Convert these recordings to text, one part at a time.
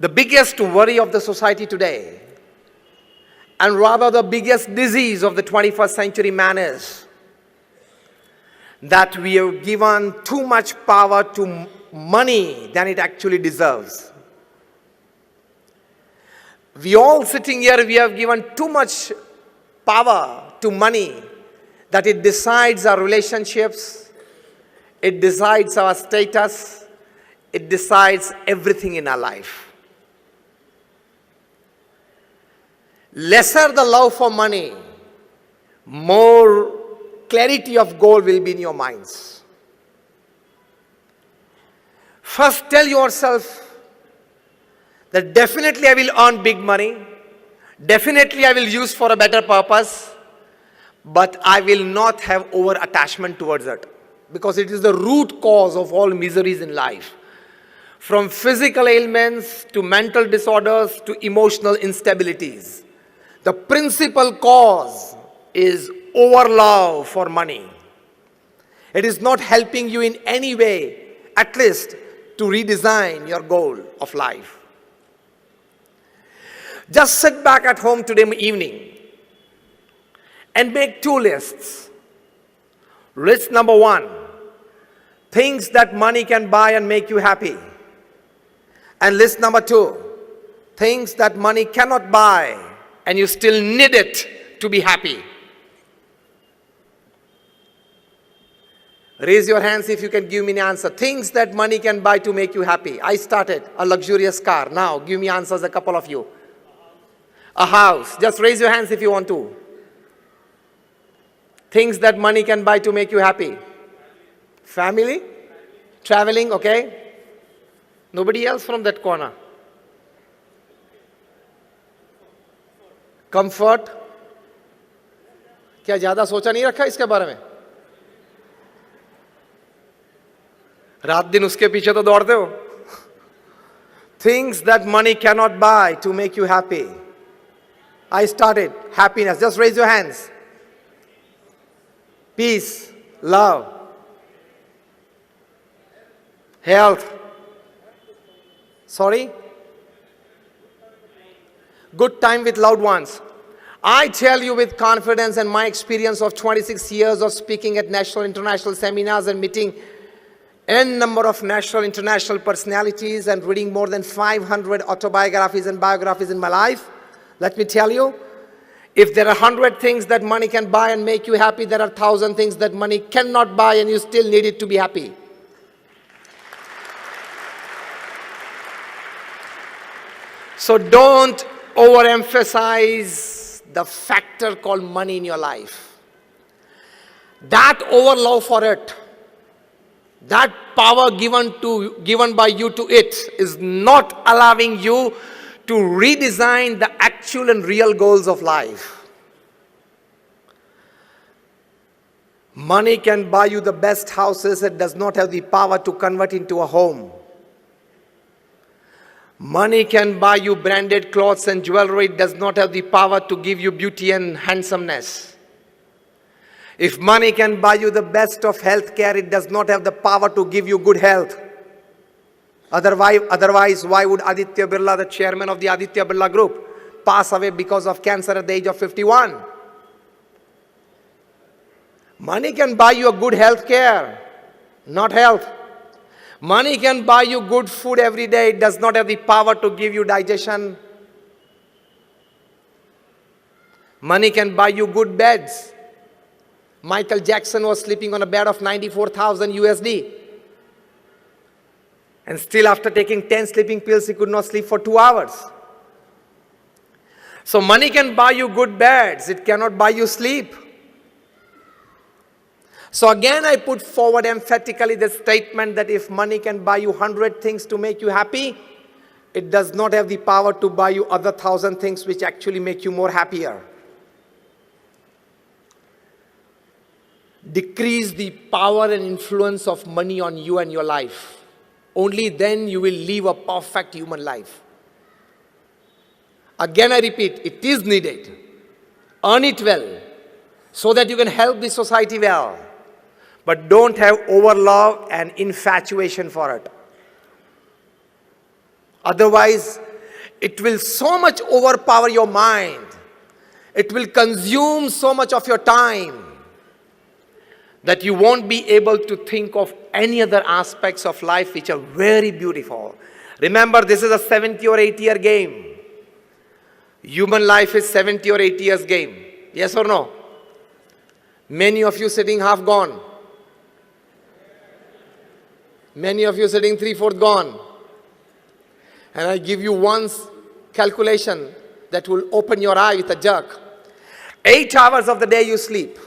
The biggest worry of the society today, and rather the biggest disease of the 21st century man, is that we have given too much power to money than it actually deserves. We all sitting here, we have given too much power to money that it decides our relationships, it decides our status, it decides everything in our life. Lesser the love for money, more clarity of goal will be in your minds. First tell yourself that definitely I will earn big money, definitely I will use for a better purpose, but I will not have over attachment towards it, because it is the root cause of all miseries in life. From physical ailments to mental disorders to emotional instabilities, the principal cause is overlove for money. It is not helping you in any way, at least to redesign your goal of life. Just sit back at home today evening and make two lists. List number one, things that money can buy and make you happy. And list number two, things that money cannot buy and you still need it to be happy. Raise your hands if you can give me an answer. Things that money can buy to make you happy. I started a luxurious car. Now give me answers, a couple of you. A house. Just raise your hands if you want to. Things that money can buy to make you happy. Family? Traveling, okay? Nobody else from that corner. Comfort? क्या ज़्यादा सोचा नहीं रखा इसके बारे में? रात दिन उसके पीछे तो दौड़ते हो. Things that money cannot buy to make you happy. I started. Happiness. Just raise your hands. Peace, love, health. Sorry? Good time with loved ones. I tell you with confidence and my experience of 26 years of speaking at national, international seminars and meeting n number of national, international personalities and reading more than 500 autobiographies and biographies in my life. Let me tell you, if there are 100 things that money can buy and make you happy, there are 1,000 things that money cannot buy and you still need it to be happy. So don't overemphasize the factor called money in your life. That overlove for it, that power given by you to it is not allowing you to redesign the actual and real goals of life. Money can buy you the best houses, it does not have the power to convert into a home. Money can buy you branded clothes and jewelry, it does not have the power to give you beauty and handsomeness. If money can buy you the best of health care, it does not have the power to give you good health. Otherwise, why would Aditya Birla, the chairman of the Aditya Birla Group, pass away because of cancer at the age of 51? Money can buy you a good health care, not health. Money can buy you good food every day. It does not have the power to give you digestion. Money can buy you good beds. Michael Jackson was sleeping on a bed of 94,000 USD. And still after taking 10 sleeping pills, he could not sleep for 2 hours. So money can buy you good beds. It cannot buy you sleep. So again, I put forward emphatically the statement that if money can buy you 100 things to make you happy, it does not have the power to buy you other 1,000 things which actually make you more happier. Decrease the power and influence of money on you and your life. Only then you will live a perfect human life. Again, I repeat, it is needed. Earn it well so that you can help the society well. But don't have overlove and infatuation for it. Otherwise, it will so much overpower your mind. It will consume so much of your time that you won't be able to think of any other aspects of life which are very beautiful. Remember, this is a 70 or 80-year game. Human life is 70 or 80 years game. Yes or no? Many of you sitting half gone. Many of you sitting 3/4 gone. And I give you one calculation that will open your eye with a jerk. 8 hours of the day you sleep.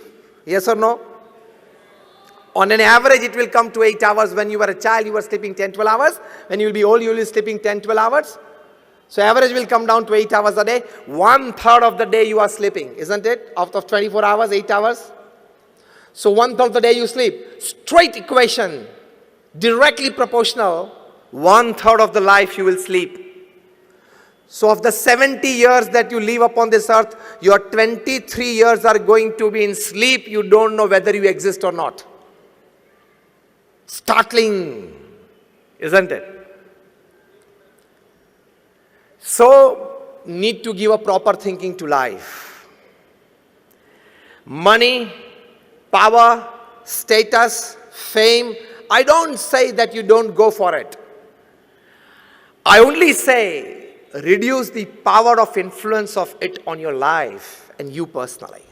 Yes or no? On an average, it will come to 8 hours. When you were a child, you were sleeping 10, 12 hours. When you will be old, you will be sleeping 10, 12 hours. So average will come down to 8 hours a day. 1/3 of the day you are sleeping, isn't it? Out of 24 hours, 8 hours. So 1/3 of the day you sleep. Straight equation, directly proportional. 1/3 of the life you will sleep. So of the 70 years that you live upon this earth, your 23 years are going to be in sleep. You don't know whether you exist or not. Startling, isn't it? So, need to give a proper thinking to life. Money, power, status, fame. I don't say that you don't go for it. I only say reduce the power of influence of it on your life and you personally.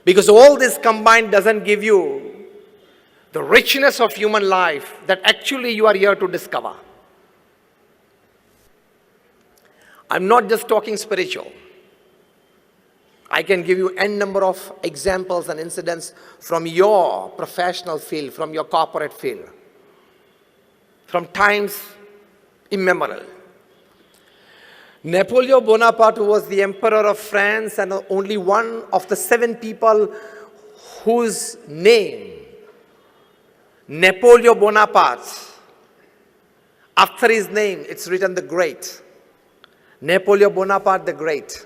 Because all this combined doesn't give you the richness of human life that actually you are here to discover. I'm not just talking spiritual. I can give you n number of examples and incidents from your professional field, from your corporate field, from times immemorial. Napoleon Bonaparte, who was the emperor of France and only one of the 7 people whose name, Napoleon Bonaparte, after his name, it's written the Great. Napoleon Bonaparte the Great.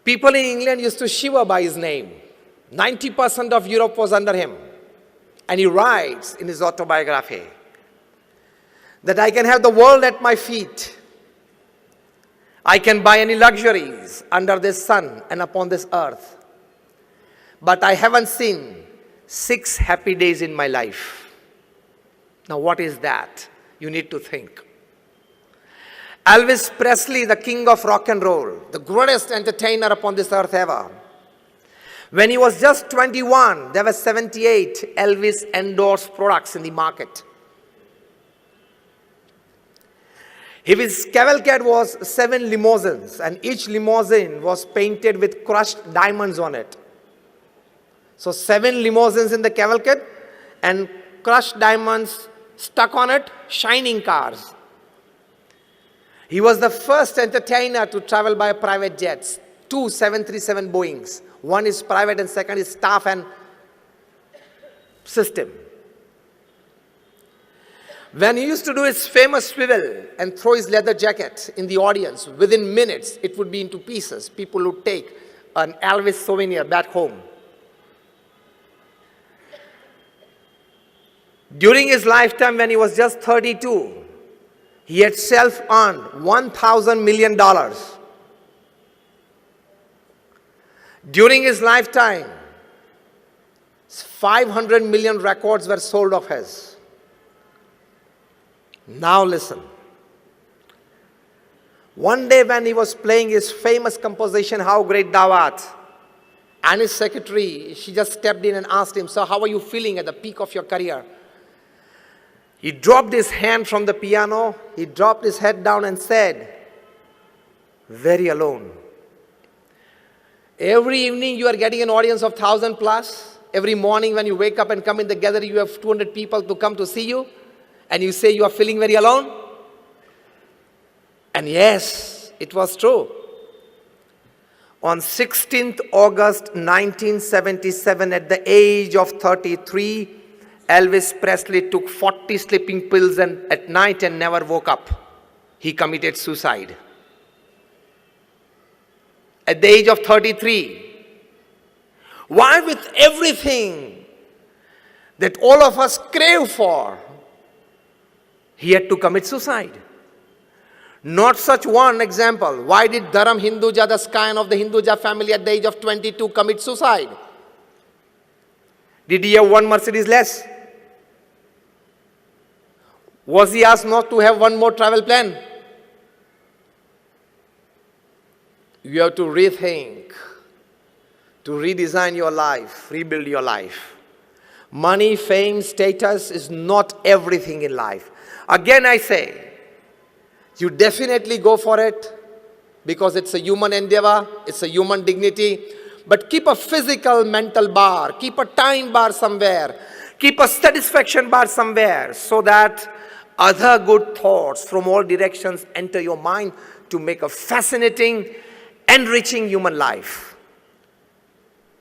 People in England used to shiver by his name. 90% of Europe was under him. And he writes in his autobiography that I can have the world at my feet. I can buy any luxuries under this sun and upon this earth. But I haven't seen 6 happy days in my life. Now what is that? You need to think. Elvis Presley, the king of rock and roll, the greatest entertainer upon this earth ever. When he was just 21, there were 78 Elvis endorsed products in the market. His cavalcade was 7 limousines, and each limousine was painted with crushed diamonds on it. So 7 limousines in the cavalcade and crushed diamonds stuck on it, shining cars. He was the first entertainer to travel by private jets, 2 737 Boeings. One is private and second is staff and system. When he used to do his famous swivel and throw his leather jacket in the audience, within minutes it would be into pieces. People would take an Elvis souvenir back home. During his lifetime, when he was just 32, he had self-earned $1,000 million. During his lifetime, 500 million records were sold of his. Now listen. One day when he was playing his famous composition, How Great Thou Art, and his secretary, she just stepped in and asked him, "Sir, how are you feeling at the peak of your career?" He dropped his hand from the piano, he dropped his head down and said, "Very alone." Every evening you are getting an audience of 1,000 plus. Every morning when you wake up and come in the gathering, you have 200 people to come to see you. And you say you are feeling very alone? And yes, it was true. On 16th August 1977, at the age of 33, Elvis Presley took 40 sleeping pills at night and never woke up. He committed suicide. At the age of 33. Why, with everything that all of us crave for, he had to commit suicide? Not such one example. Why did Dharam Hinduja, the scion of the Hinduja family at the age of 22, commit suicide? Did he have one Mercedes less? Was he asked not to have one more travel plan? You have to rethink, to redesign your life, rebuild your life. Money, fame, status is not everything in life. Again I say, you definitely go for it because it's a human endeavor, it's a human dignity. But keep a physical mental bar, keep a time bar somewhere, keep a satisfaction bar somewhere so that other good thoughts from all directions enter your mind to make a fascinating, enriching human life.